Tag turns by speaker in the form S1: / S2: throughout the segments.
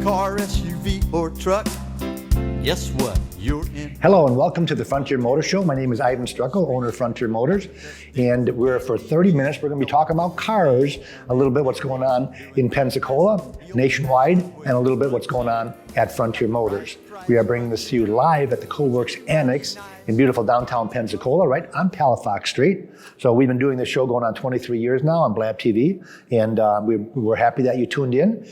S1: car, SUV, or truck, guess what? You're in.
S2: Hello and welcome to the Frontier Motor Show. My name is Iven Streckel, owner of Frontier Motors, and for 30 minutes we're going to be talking about cars, a little bit what's going on in Pensacola, nationwide, and a little bit what's going on at Frontier Motors. We are bringing this to you live at the Coworks Annex in beautiful downtown Pensacola, right on Palafox Street. So we've been doing this show going on 23 years now on Blab TV, and we're happy that you tuned in.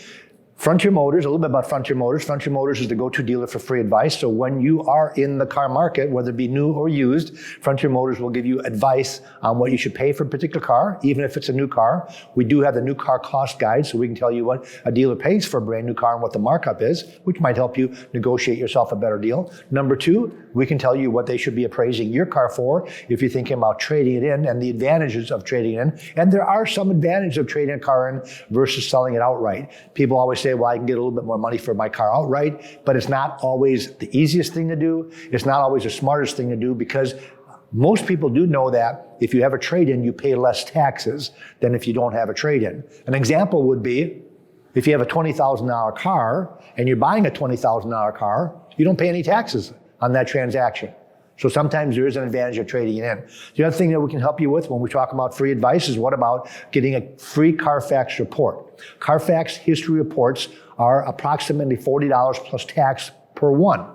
S2: Frontier Motors, a little bit about Frontier Motors. Frontier Motors is the go-to dealer for free advice. So when you are in the car market, whether it be new or used, Frontier Motors will give you advice on what you should pay for a particular car, even if it's a new car. We do have the new car cost guide, so we can tell you what a dealer pays for a brand new car and what the markup is, which might help you negotiate yourself a better deal. Number two, we can tell you what they should be appraising your car for if you're thinking about trading it in and the advantages of trading it in. And there are some advantages of trading a car in versus selling it outright. People always say, well, I can get a little bit more money for my car outright, but it's not always the easiest thing to do. It's not always the smartest thing to do, because most people do know that if you have a trade-in, you pay less taxes than if you don't have a trade-in. An example would be, if you have a $20,000 car and you're buying a $20,000 car, you don't pay any taxes on that transaction. So sometimes there is an advantage of trading it in. The other thing that we can help you with when we talk about free advice is what about getting a free Carfax report. Carfax history reports are approximately $40 plus tax per one.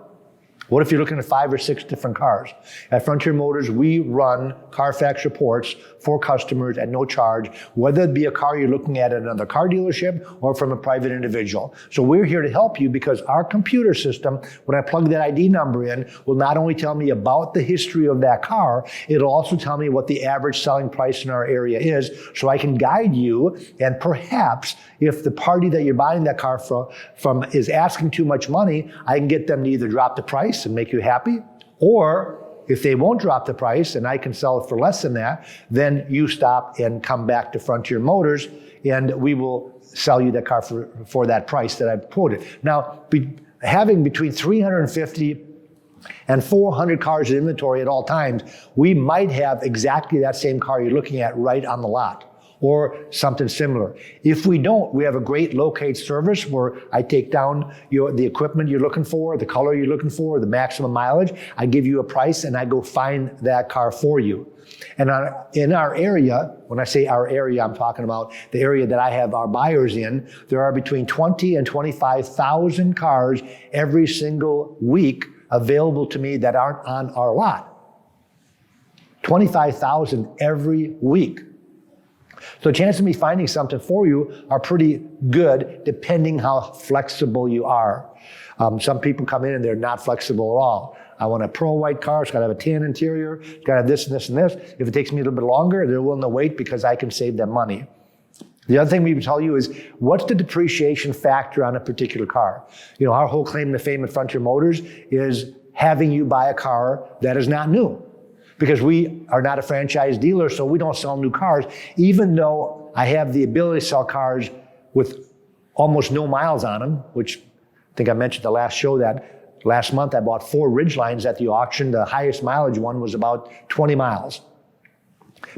S2: What if you're looking at 5 or 6 different cars? At Frontier Motors, we run Carfax reports for customers at no charge, whether it be a car you're looking at another car dealership or from a private individual. So we're here to help you, because our computer system, when I plug that ID number in, will not only tell me about the history of that car, it'll also tell me what the average selling price in our area is, so I can guide you. And perhaps if the party that you're buying that car from is asking too much money, I can get them to either drop the price and make you happy, or if they won't drop the price and I can sell it for less than that, then you stop and come back to Frontier Motors and we will sell you that car for that price that I've quoted. Now, having between 350 and 400 cars in inventory at all times, we might have exactly that same car you're looking at right on the lot, or something similar. If we don't, we have a great locate service where I take down the equipment you're looking for, the color you're looking for, the maximum mileage. I give you a price and I go find that car for you. And in our area, when I say our area, I'm talking about the area that I have our buyers in, there are between 20 and 25,000 cars every single week available to me that aren't on our lot. 25,000 every week. So the chances of me finding something for you are pretty good, depending how flexible you are. Some people come in and they're not flexible at all. I want a pearl white car, it's got to have a tan interior, it's got to have this and this and this. If it takes me a little bit longer, they're willing to wait because I can save them money. The other thing we would tell you is, what's the depreciation factor on a particular car? You know, our whole claim to fame at Frontier Motors is having you buy a car that is not new. Because we are not a franchise dealer, so we don't sell new cars, even though I have the ability to sell cars with almost no miles on them, which I think I mentioned the last show that last month I bought 4 Ridgelines at the auction. The highest mileage one was about 20 miles.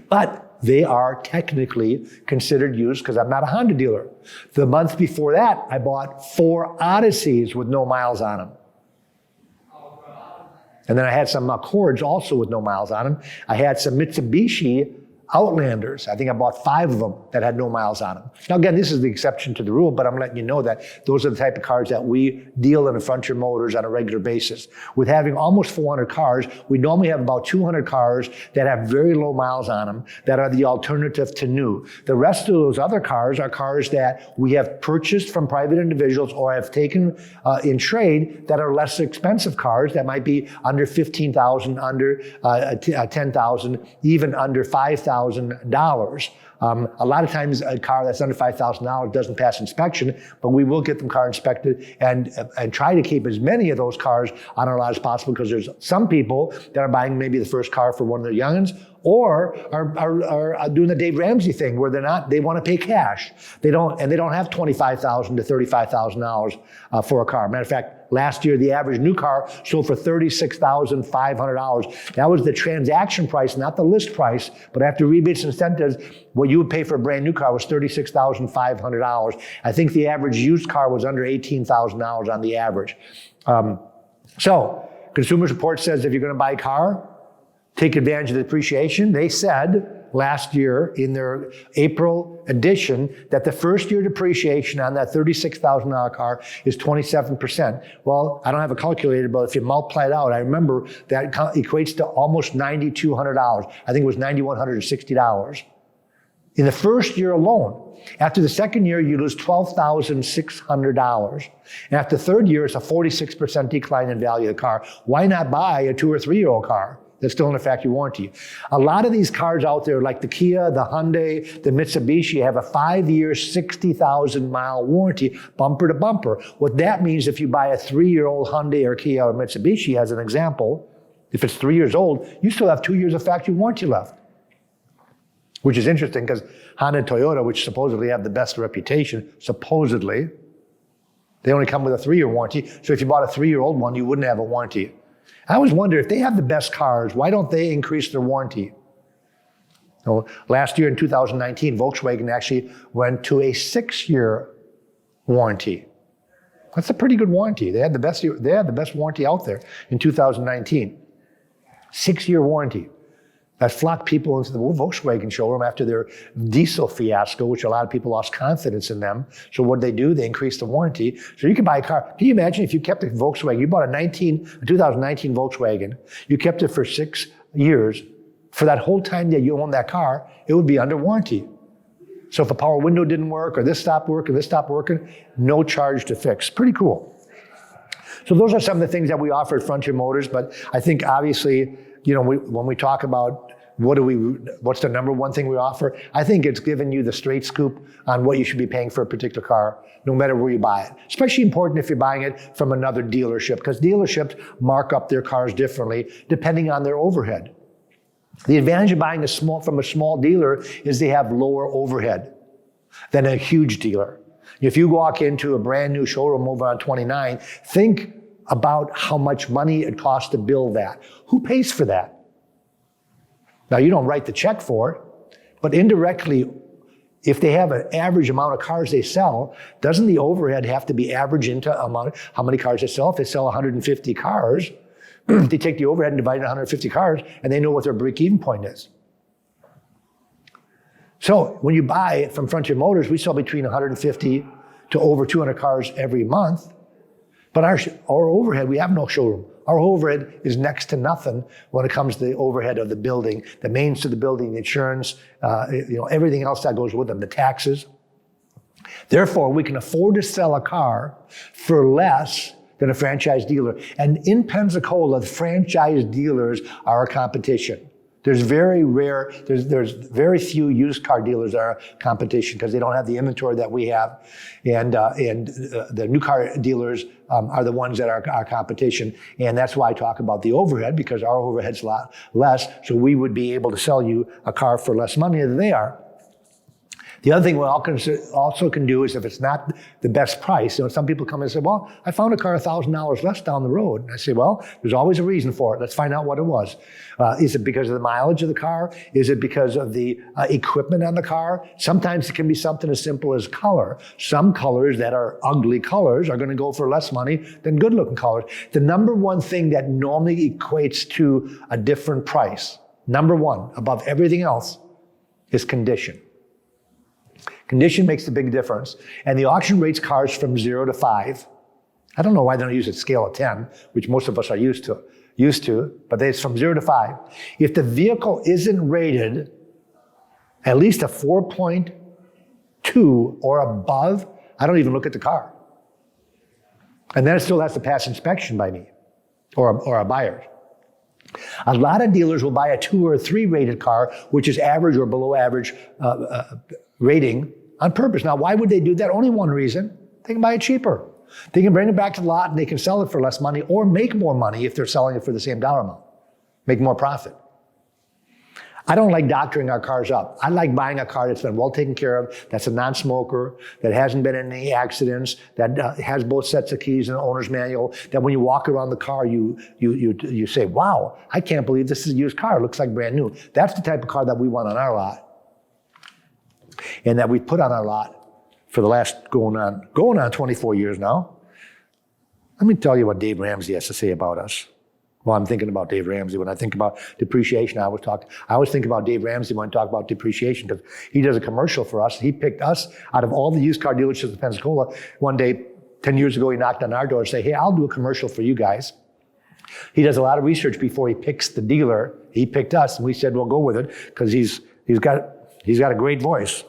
S2: But they are technically considered used because I'm not a Honda dealer. The month before that, I bought 4 Odysseys with no miles on them. And then I had some Accords also with no miles on them. I had some Mitsubishi Outlanders. I think I bought 5 of them that had no miles on them. Now again, this is the exception to the rule, but I'm letting you know that those are the type of cars that we deal in Frontier Motors on a regular basis. With having almost 400 cars, we normally have about 200 cars that have very low miles on them that are the alternative to new. The rest of those other cars are cars that we have purchased from private individuals or have taken in trade that are less expensive cars that might be under $15,000, under $10,000, even under $5,000. A lot of times a car that's under $5,000 doesn't pass inspection, but we will get them car inspected and try to keep as many of those cars on our lot as possible, because there's some people that are buying maybe the first car for one of their youngins, or are doing the Dave Ramsey thing where they want to pay cash. They don't have $25,000 to $35,000 for a car. Matter of fact, last year, the average new car sold for $36,500. That was the transaction price, not the list price, but after rebates and incentives, what you would pay for a brand new car was $36,500. I think the average used car was under $18,000 on the average. So, Consumer Report says if you're going to buy a car, take advantage of the depreciation. They said last year in their April edition that the first year depreciation on that $36,000 car is 27%. Well, I don't have a calculator, but if you multiply it out, I remember that equates to almost $9,200. I think it was $9,160 in the first year alone. After the second year, you lose $12,600. And after the third year, it's a 46% decline in value of the car. Why not buy a 2 or 3 year old car that's still in a factory warranty? A lot of these cars out there, like the Kia, the Hyundai, the Mitsubishi, have a 5-year, 60,000-mile warranty, bumper to bumper. What that means, if you buy a 3-year-old Hyundai or Kia or Mitsubishi, as an example, if it's 3 years old, you still have 2 years of factory warranty left. Which is interesting because Honda and Toyota, which supposedly have the best reputation, supposedly, they only come with a 3-year warranty. So if you bought a 3-year-old one, you wouldn't have a warranty. I always wonder, if they have the best cars, why don't they increase their warranty? So last year in 2019, Volkswagen actually went to a 6-year warranty. That's a pretty good warranty. They had the best warranty out there in 2019. 6-year warranty. That flocked people into the Volkswagen showroom after their diesel fiasco, which a lot of people lost confidence in them. So what did they do? They increased the warranty. So you can buy a car. Can you imagine if you kept a Volkswagen, you bought a 2019 Volkswagen, you kept it for 6 years. For that whole time that you owned that car, it would be under warranty. So if a power window didn't work, or this stopped working, no charge to fix. Pretty cool. So those are some of the things that we offer at Frontier Motors, but I think obviously, when we talk about what's the number one thing we offer, I think it's giving you the straight scoop on what you should be paying for a particular car, no matter where you buy it. Especially important if you're buying it from another dealership, because dealerships mark up their cars differently depending on their overhead. The advantage of buying from a small dealer is they have lower overhead than a huge dealer. If you walk into a brand new showroom over on 29, think about how much money it costs to build that. Who pays for that? Now, you don't write the check for it, but indirectly, if they have an average amount of cars they sell, doesn't the overhead have to be averaged into how many cars they sell? If they sell 150 cars, they take the overhead and divide it into 150 cars, and they know what their break-even point is. So when you buy from Frontier Motors, we sell between 150 to over 200 cars every month. But our overhead, we have no showroom. Our overhead is next to nothing when it comes to the overhead of the building, the mains to the building, the insurance, everything else that goes with them, the taxes. Therefore, we can afford to sell a car for less than a franchise dealer. And in Pensacola, the franchise dealers are our competition. There's very few used car dealers that are competition because they don't have the inventory that we have. And the new car dealers are the ones that are our competition. And that's why I talk about the overhead, because our overhead's a lot less. So we would be able to sell you a car for less money than they are. The other thing we also can do is if it's not the best price, some people come and say, well, I found a car $1,000 less down the road. And I say, well, there's always a reason for it. Let's find out what it was. Is it because of the mileage of the car? Is it because of the equipment on the car? Sometimes it can be something as simple as color. Some colors that are ugly colors are going to go for less money than good-looking colors. The number one thing that normally equates to a different price, number one, above everything else, is condition. Condition makes a big difference. And the auction rates cars from 0 to 5. I don't know why they don't use a scale of 10, which most of us are used to, but it's from 0 to 5. If the vehicle isn't rated at least a 4.2 or above, I don't even look at the car. And then it still has to pass inspection by me or a buyer. A lot of dealers will buy a 2 or a 3 rated car, which is average or below average rating, on purpose. Now, why would they do that? Only one reason. They can buy it cheaper. They can bring it back to the lot and they can sell it for less money or make more money if they're selling it for the same dollar amount. Make more profit. I don't like doctoring our cars up. I like buying a car that's been well taken care of, that's a non-smoker, that hasn't been in any accidents, that has both sets of keys and an owner's manual, that when you walk around the car, you say, wow, I can't believe this is a used car. It looks like brand new. That's the type of car that we want on our lot and that we've put on our lot for the last going on 24 years now. Let me tell you what Dave Ramsey has to say about us. Well, I'm thinking about Dave Ramsey. When I think about depreciation, I always think about Dave Ramsey when I talk about depreciation because he does a commercial for us. He picked us out of all the used car dealerships in Pensacola. One day, 10 years ago, he knocked on our door and said, hey, I'll do a commercial for you guys. He does a lot of research before he picks the dealer. He picked us, and we said, we'll go with it because he's got a great voice.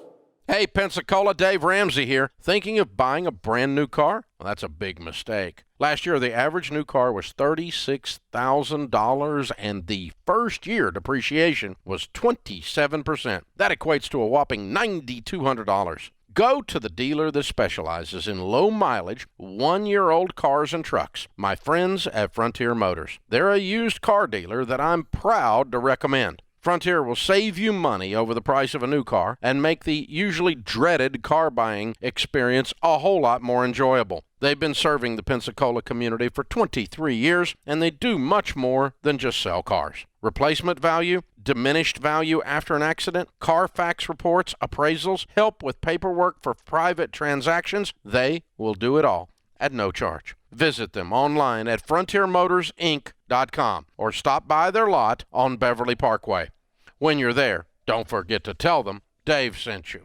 S3: Hey, Pensacola, Dave Ramsey here. Thinking of buying a brand new car? Well, that's a big mistake. Last year, the average new car was $36,000, and the first year depreciation was 27%. That equates to a whopping $9,200. Go to the dealer that specializes in low mileage, 1-year-old cars and trucks. My friends at Frontier Motors. They're a used car dealer that I'm proud to recommend. Frontier will save you money over the price of a new car and make the usually dreaded car buying experience a whole lot more enjoyable. They've been serving the Pensacola community for 23 years, and they do much more than just sell cars. Replacement value, diminished value after an accident, Carfax reports, appraisals, help with paperwork for private transactions. They will do it all at no charge. Visit them online at frontiermotorsinc.com or stop by their lot on Beverly Parkway. When you're there, don't forget to tell them Dave sent you.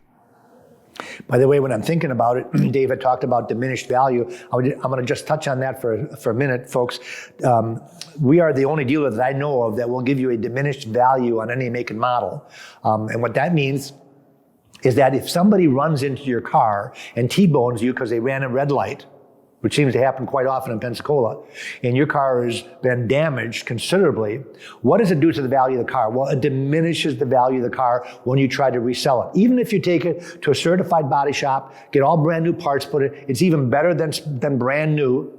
S2: By the way, when I'm thinking about it, Dave had talked about diminished value. I'm going to just touch on that for a minute, folks. We are the only dealer that I know of that will give you a diminished value on any make and model. And what that means is that if somebody runs into your car and T-bones you because they ran a red light, which seems to happen quite often in Pensacola, and your car has been damaged considerably, what does it do to the value of the car? Well, it diminishes the value of the car when you try to resell it. Even if you take it to a certified body shop, get all brand new parts put in, it's even better than brand new,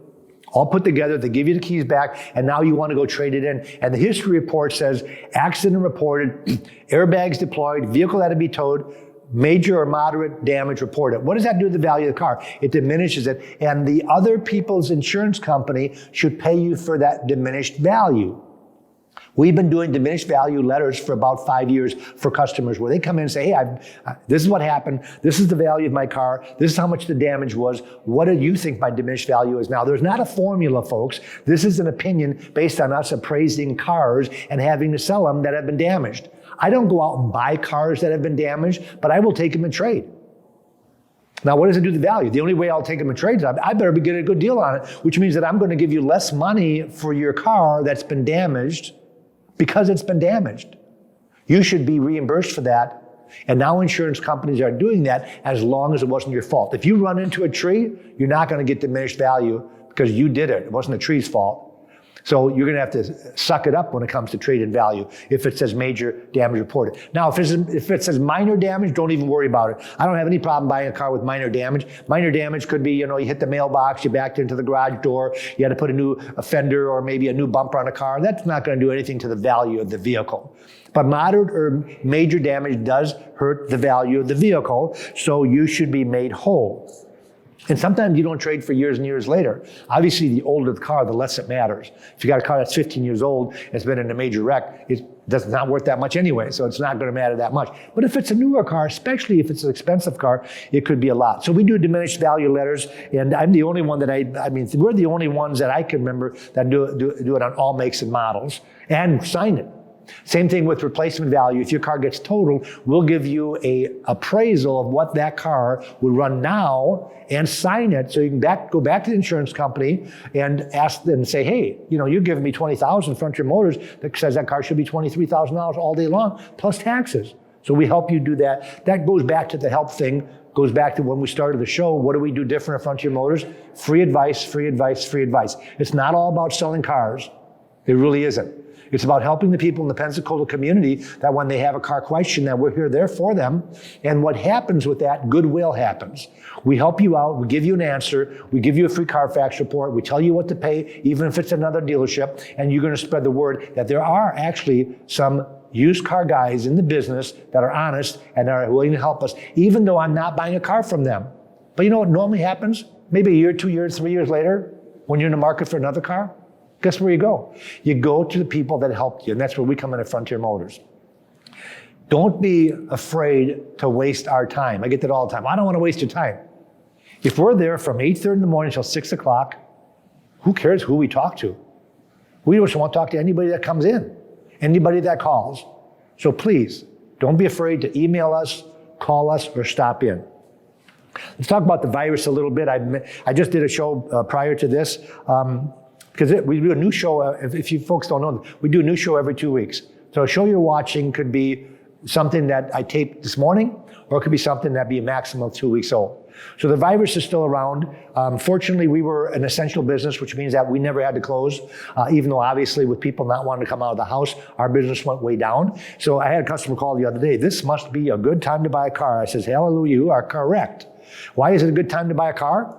S2: all put together, they give you the keys back, and now you want to go trade it in. And the history report says, accident reported, airbags deployed, vehicle had to be towed, major or moderate damage reported. What does that do to the value of the car? It diminishes it, and the other people's insurance company should pay you for that diminished value. We've been doing diminished value letters for about 5 years for customers where they come in and say, hey, this is what happened. This is the value of my car. This is how much the damage was. What do you think my diminished value is now? There's not a formula, folks. This is an opinion based on us appraising cars and having to sell them that have been damaged. I don't go out and buy cars that have been damaged, but I will take them in trade. Now, what does it do to the value? The only way I'll take them in trade is I better be getting a good deal on it, which means that I'm going to give you less money for your car that's been damaged because it's been damaged. You should be reimbursed for that. And now insurance companies are doing that as long as it wasn't your fault. If you run into a tree, you're not going to get diminished value because you did it. It wasn't the tree's fault. So you're going to have to suck it up when it comes to trade-in value if it says major damage reported. Now, if it says minor damage, don't even worry about it. I don't have any problem buying a car with minor damage. Minor damage could be, you hit the mailbox, you backed into the garage door, you had to put a new fender or maybe a new bumper on a car. That's not going to do anything to the value of the vehicle. But moderate or major damage does hurt the value of the vehicle, so you should be made whole. And sometimes you don't trade for years and years later. Obviously, the older the car, the less it matters. If you got a car that's 15 years old, it's been in a major wreck, it's not worth that much anyway, so it's not going to matter that much. But if it's a newer car, especially if it's an expensive car, it could be a lot. So we do diminished value letters, and I'm the only one that we're the only ones that I can remember that do it on all makes and models and sign it. Same thing with replacement value. If your car gets totaled, we'll give you a appraisal of what that car would run now and sign it so you can go back to the insurance company and ask them and say, hey, you're giving me $20,000 Frontier Motors that says that car should be $23,000 all day long plus taxes. So we help you do that. That goes back to the help thing, goes back to when we started the show. What do we do different at Frontier Motors? Free advice, free advice, free advice. It's not all about selling cars. It really isn't. It's about helping the people in the Pensacola community that when they have a car question, that we're there for them. And what happens with that, goodwill happens. We help you out. We give you an answer. We give you a free Carfax report. We tell you what to pay, even if it's another dealership. And you're going to spread the word that there are actually some used car guys in the business that are honest and are willing to help us, even though I'm not buying a car from them. But you know what normally happens? Maybe a year, 2 years, 3 years later, when you're in the market for another car, guess where you go? You go to the people that helped you, and that's where we come in at Frontier Motors. Don't be afraid to waste our time. I get that all the time. I don't want to waste your time. If we're there from 8:30 in the morning till 6 o'clock, who cares who we talk to? We just want to talk to anybody that comes in, anybody that calls. So please, don't be afraid to email us, call us, or stop in. Let's talk about the virus a little bit. I just did a show prior to this, because we do a new show. If you folks don't know, we do a new show every 2 weeks. So a show you're watching could be something that I taped this morning, or it could be something that'd be a maximum of 2 weeks old. So the virus is still around. Fortunately, we were an essential business, which means that we never had to close, even though obviously with people not wanting to come out of the house, our business went way down. So I had a customer call the other day, this must be a good time to buy a car. I says, hallelujah, you are correct. Why is it a good time to buy a car?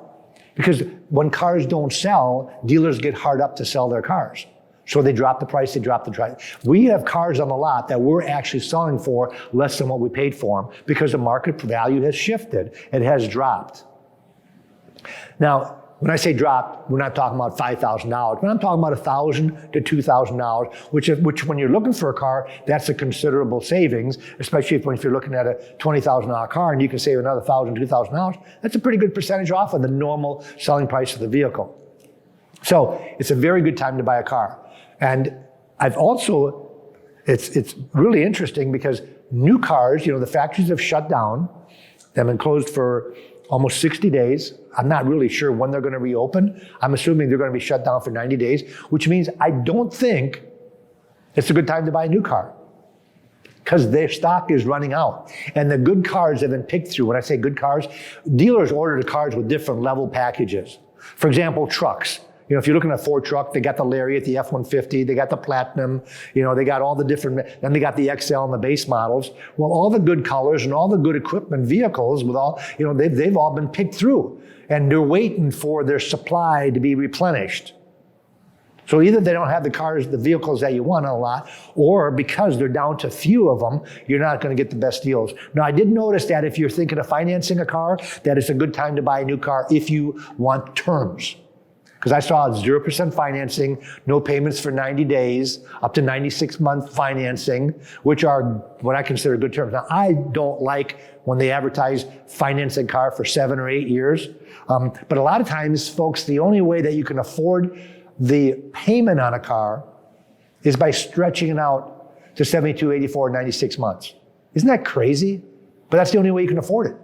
S2: Because when cars don't sell, dealers get hard up to sell their cars. So they drop the price, they drop the price. We have cars on the lot that we're actually selling for less than what we paid for them because the market value has shifted. It has dropped. Now, when I say dropped, we're not talking about $5,000, but I'm talking about $1,000 to $2,000, which when you're looking for a car, that's a considerable savings, especially if you're looking at a $20,000 car and you can save another $1,000, $2,000. That's a pretty good percentage off of the normal selling price of the vehicle. So it's a very good time to buy a car. And I've also, it's really interesting because new cars, the factories have shut down. They've been closed for almost 60 days. I'm not really sure when they're going to reopen. I'm assuming they're going to be shut down for 90 days, which means I don't think it's a good time to buy a new car because their stock is running out. And the good cars have been picked through. When I say good cars, dealers order the cars with different level packages. For example, trucks. If you're looking at a Ford truck, they got the Lariat, the F-150, they got the Platinum, they got all the different, then they got the XL and the base models. Well, all the good colors and all the good equipment vehicles with all, they've all been picked through and they're waiting for their supply to be replenished. So either they don't have the vehicles that you want on a lot, or because they're down to few of them, you're not going to get the best deals. Now, I did notice that if you're thinking of financing a car, that it's a good time to buy a new car if you want terms. Because I saw 0% financing, no payments for 90 days, up to 96-month financing, which are what I consider good terms. Now, I don't like when they advertise financing a car for 7 or 8 years. But a lot of times, folks, the only way that you can afford the payment on a car is by stretching it out to 72, 84, 96 months. Isn't that crazy? But that's the only way you can afford it.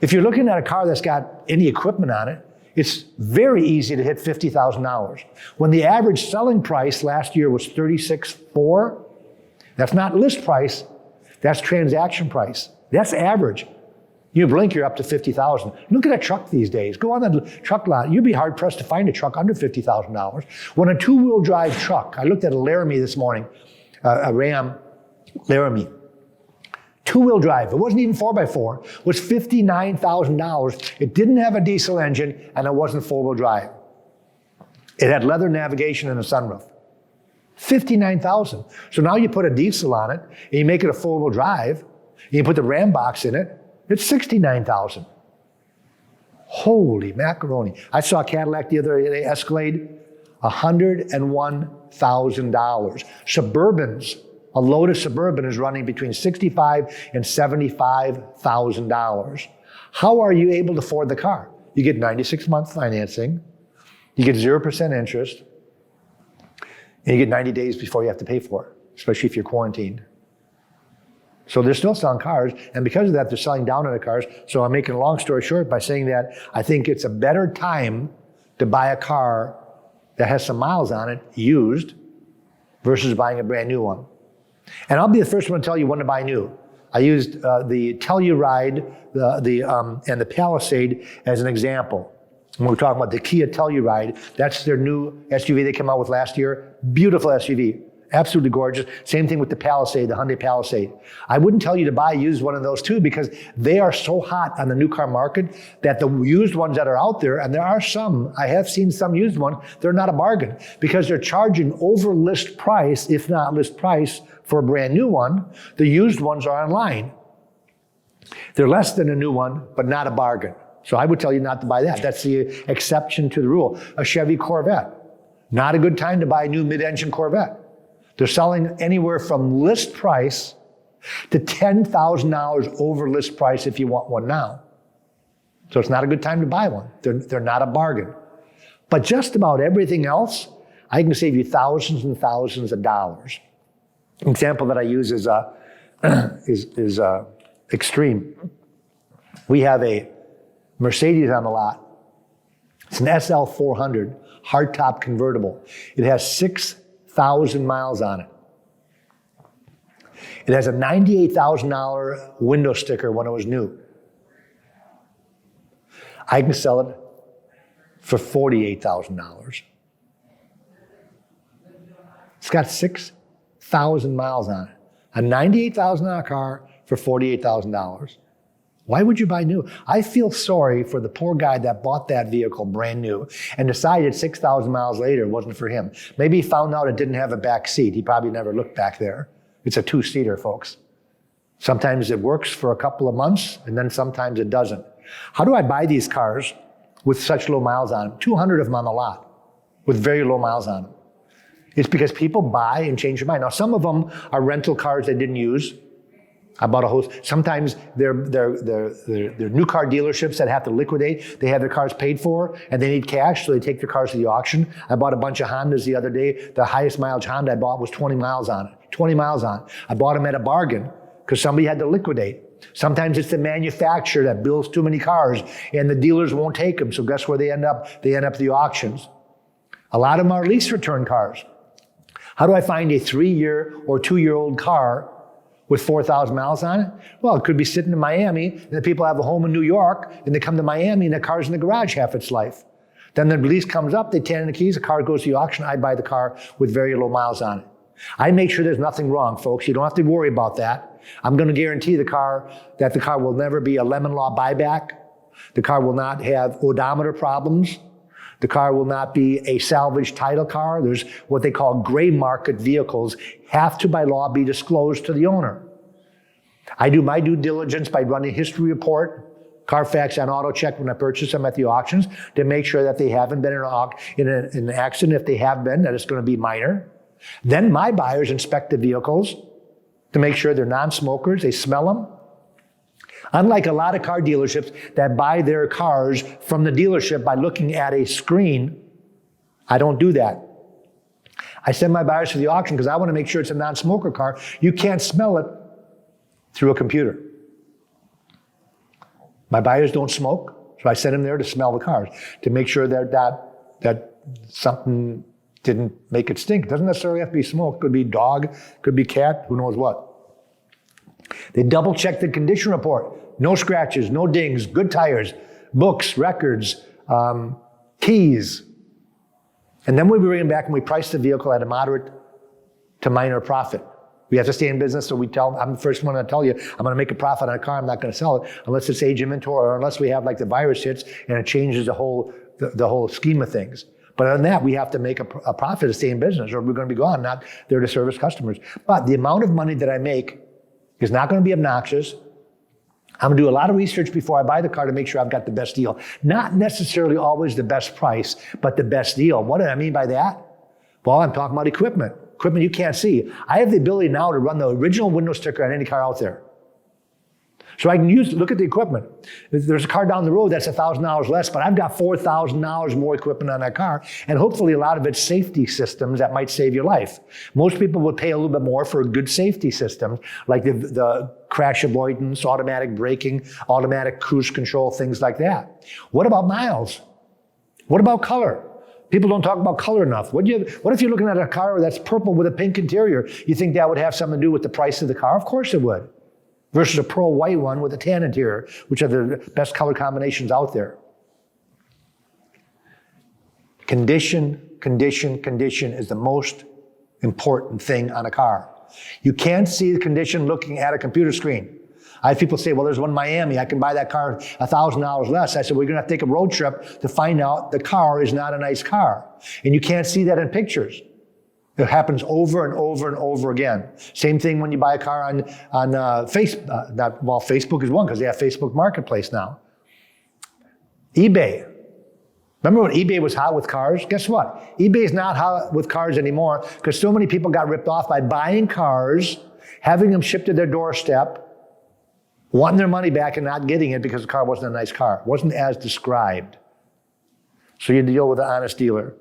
S2: If you're looking at a car that's got any equipment on it, it's very easy to hit $50,000. When the average selling price last year was $36,400, that's not list price, that's transaction price. That's average. You blink, you're up to $50,000. Look at a truck these days. Go on the truck lot. You'd be hard pressed to find a truck under $50,000. When a two-wheel drive truck, I looked at a Laramie this morning, a Ram Laramie. Two-wheel drive, it wasn't even 4x4, was $59,000. It didn't have a diesel engine, and it wasn't four-wheel drive. It had leather navigation and a sunroof. $59,000. So now you put a diesel on it, and you make it a four-wheel drive, and you put the Ram box in it, it's $69,000. Holy macaroni. I saw a Cadillac the other day, Escalade, $101,000. Suburbans, a Lotus Suburban is running between $65,000 and $75,000. How are you able to afford the car? You get 96-month financing, you get 0% interest, and you get 90 days before you have to pay for it, especially if you're quarantined. So they're still selling cars, and because of that, they're selling down on the cars. So I'm making a long story short by saying that I think it's a better time to buy a car that has some miles on it, used, versus buying a brand new one. And I'll be the first one to tell you when to buy new. I used the Telluride and the Palisade as an example. When we're talking about the Kia Telluride, that's their new SUV they came out with last year. Beautiful SUV. Absolutely gorgeous. Same thing with the Palisade, the Hyundai Palisade. I wouldn't tell you to buy a used one of those too, because they are so hot on the new car market that the used ones that are out there, and there are some, I have seen some used ones, they're not a bargain because they're charging over list price, if not list price, for a brand new one. The used ones are online. They're less than a new one, but not a bargain. So I would tell you not to buy that. That's the exception to the rule. A Chevy Corvette. Not a good time to buy a new mid-engine Corvette. They're selling anywhere from list price to $10,000 over list price if you want one now. So it's not a good time to buy one. They're not a bargain. But just about everything else, I can save you thousands and thousands of dollars. An example that I use is extreme. We have a Mercedes on the lot. It's an SL 400 hardtop convertible. It has 6,000 miles on it. It has a $98,000 window sticker when it was new. I can sell it for $48,000. It's got 6,000 miles on it. A $98,000 car for $48,000. Why would you buy new? I feel sorry for the poor guy that bought that vehicle brand new and decided 6,000 miles later it wasn't for him. Maybe he found out it didn't have a back seat. He probably never looked back there. It's a two-seater, folks. Sometimes it works for a couple of months, and then sometimes it doesn't. How do I buy these cars with such low miles on them? 200 of them on the lot with very low miles on them. It's because people buy and change their mind. Now, some of them are rental cars they didn't use. I bought a host. Sometimes they're new car dealerships that have to liquidate. They have their cars paid for and they need cash, so they take their cars to the auction. I bought a bunch of Hondas the other day. The highest mileage Honda I bought was 20 miles on it. 20 miles on. I bought them at a bargain because somebody had to liquidate. Sometimes it's the manufacturer that builds too many cars and the dealers won't take them. So guess where they end up? They end up at the auctions. A lot of them are lease return cars. How do I find a 3-year or 2-year-old car with 4,000 miles on it? Well, it could be sitting in Miami, and the people have a home in New York, and they come to Miami, and the car's in the garage half its life. Then the lease comes up, they turn in the keys, the car goes to the auction, I buy the car with very low miles on it. I make sure there's nothing wrong, folks. You don't have to worry about that. I'm going to guarantee the car will never be a lemon law buyback. The car will not have odometer problems. The car will not be a salvage title car. There's what they call gray market vehicles have to by law be disclosed to the owner. I do my due diligence by running a history report, Carfax and auto check when I purchase them at the auctions to make sure that they haven't been in an accident. If they have been, that it's going to be minor. Then my buyers inspect the vehicles to make sure they're non-smokers. They smell them. Unlike a lot of car dealerships that buy their cars from the dealership by looking at a screen, I don't do that. I send my buyers to the auction because I want to make sure it's a non-smoker car. You can't smell it through a computer. My buyers don't smoke, so I send them there to smell the cars, to make sure that something didn't make it stink. It doesn't necessarily have to be smoke. It could be dog, could be cat, who knows what. They double check the condition report. No scratches, no dings, good tires, books, records, keys. And then we bring them back and we price the vehicle at a moderate to minor profit. We have to stay in business, so I'm the first one to tell you, I'm going to make a profit on a car, I'm not going to sell it unless it's age inventory or unless we have like the virus hits and it changes the whole scheme of things. But other than that, we have to make a profit to stay in business or we're going to be gone, not there to service customers. But the amount of money that I make is not going to be obnoxious. I'm going to do a lot of research before I buy the car to make sure I've got the best deal. Not necessarily always the best price, but the best deal. What do I mean by that? Well, I'm talking about equipment. Equipment you can't see. I have the ability now to run the original window sticker on any car out there. So I can look at the equipment. There's a car down the road that's $1,000 less, but I've got $4,000 more equipment on that car, and hopefully a lot of it's safety systems that might save your life. Most people would pay a little bit more for a good safety system, like the crash avoidance, automatic braking, automatic cruise control, things like that. What about miles? What about color? People don't talk about color enough. What if you're looking at a car that's purple with a pink interior? You think that would have something to do with the price of the car? Of course it would. Versus a pearl white one with a tan interior, which are the best color combinations out there. Condition is the most important thing on a car. You can't see the condition looking at a computer screen. I have people say, well, there's one in Miami. I can buy that car $1,000 less. I said, well, you're going to have to take a road trip to find out the car is not a nice car. And you can't see that in pictures. It happens over and over and over again. Same thing when you buy a car on Facebook. Facebook is one because they have Facebook Marketplace now. eBay. Remember when eBay was hot with cars? Guess what? eBay is not hot with cars anymore because so many people got ripped off by buying cars, having them shipped to their doorstep, wanting their money back and not getting it because the car wasn't a nice car. It wasn't as described. So you deal with an honest dealer.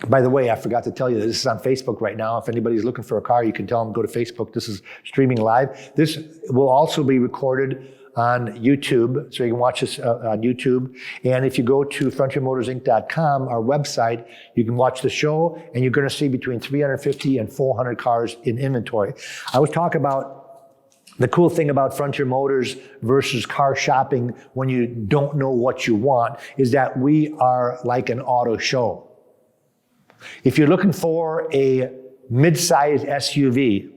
S2: By the way, I forgot to tell you that this is on Facebook right now. If anybody's looking for a car, you can tell them go to Facebook. This is streaming live. This will also be recorded on YouTube, so you can watch this on YouTube. And if you go to frontiermotorsinc.com, our website, you can watch the show, and you're going to see between 350 and 400 cars in inventory. I was talking about the cool thing about Frontier Motors versus car shopping when you don't know what you want is that we are like an auto show. If you're looking for a mid-size SUV,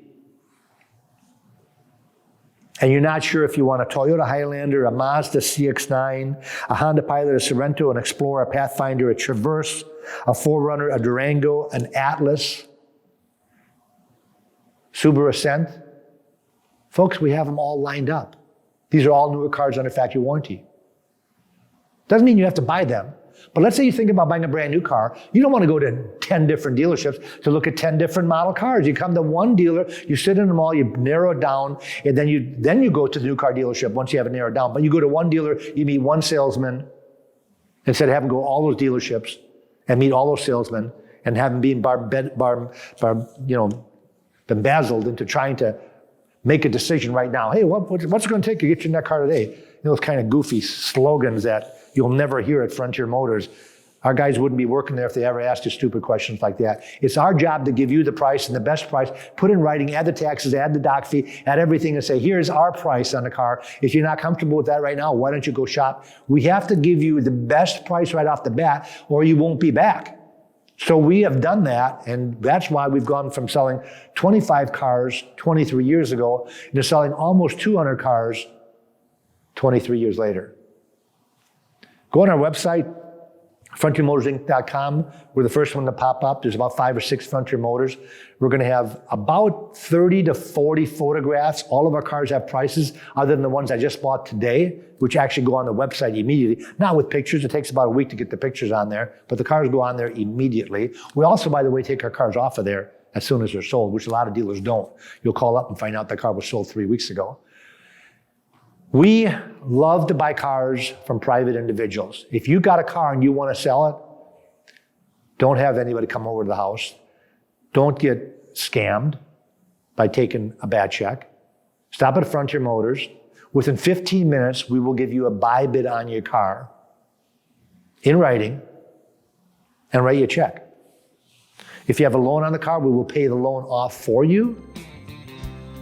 S2: and you're not sure if you want a Toyota Highlander, a Mazda CX-9, a Honda Pilot, a Sorento, an Explorer, a Pathfinder, a Traverse, a 4Runner, a Durango, an Atlas, Subaru Ascent. Folks, we have them all lined up. These are all newer cars under factory warranty. Doesn't mean you have to buy them. But let's say you think about buying a brand new car. You don't want to go to 10 different dealerships to look at 10 different model cars. You come to one dealer, you sit in them all, you narrow it down, and then you go to the new car dealership once you have it narrowed down. But you go to one dealer, you meet one salesman, instead of having to go all those dealerships and meet all those salesmen and have them being embezzled into trying to make a decision right now. Hey, what's it going to take to get you in that car today? Those kind of goofy slogans that you'll never hear at Frontier Motors. Our guys wouldn't be working there if they ever asked you stupid questions like that. It's our job to give you the price and the best price, put in writing, add the taxes, add the doc fee, add everything and say, here's our price on the car. If you're not comfortable with that right now, why don't you go shop? We have to give you the best price right off the bat or you won't be back. So we have done that, and that's why we've gone from selling 25 cars 23 years ago to selling almost 200 cars 23 years later. Go on our website, frontiermotorsinc.com. We're the first one to pop up. There's about 5 or 6 Frontier Motors. We're going to have about 30 to 40 photographs. All of our cars have prices other than the ones I just bought today, which actually go on the website immediately. Not with pictures. It takes about a week to get the pictures on there, but the cars go on there immediately. We also, by the way, take our cars off of there as soon as they're sold, which a lot of dealers don't. You'll call up and find out the car was sold 3 weeks ago. We love to buy cars from private individuals. If you got a car and you want to sell it, don't have anybody come over to the house. Don't get scammed by taking a bad check. Stop at Frontier Motors. Within 15 minutes, we will give you a buy bid on your car in writing and write you a check. If you have a loan on the car, we will pay the loan off for you.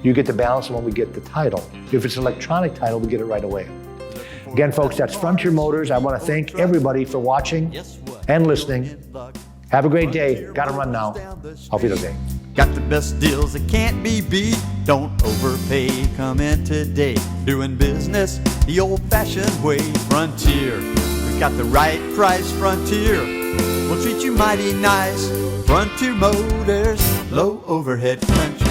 S2: You get the balance when we get the title. If it's an electronic title, we get it right away. Again, folks, that's Frontier Motors. I want to thank everybody for watching and listening. Have a great day. Got to run now. Auf Wiedersehen.
S1: Got the best deals that can't be beat. Don't overpay. Come in today. Doing business the old-fashioned way. Frontier. We got the right price. Frontier. We'll treat you mighty nice. Frontier Motors. Low overhead country.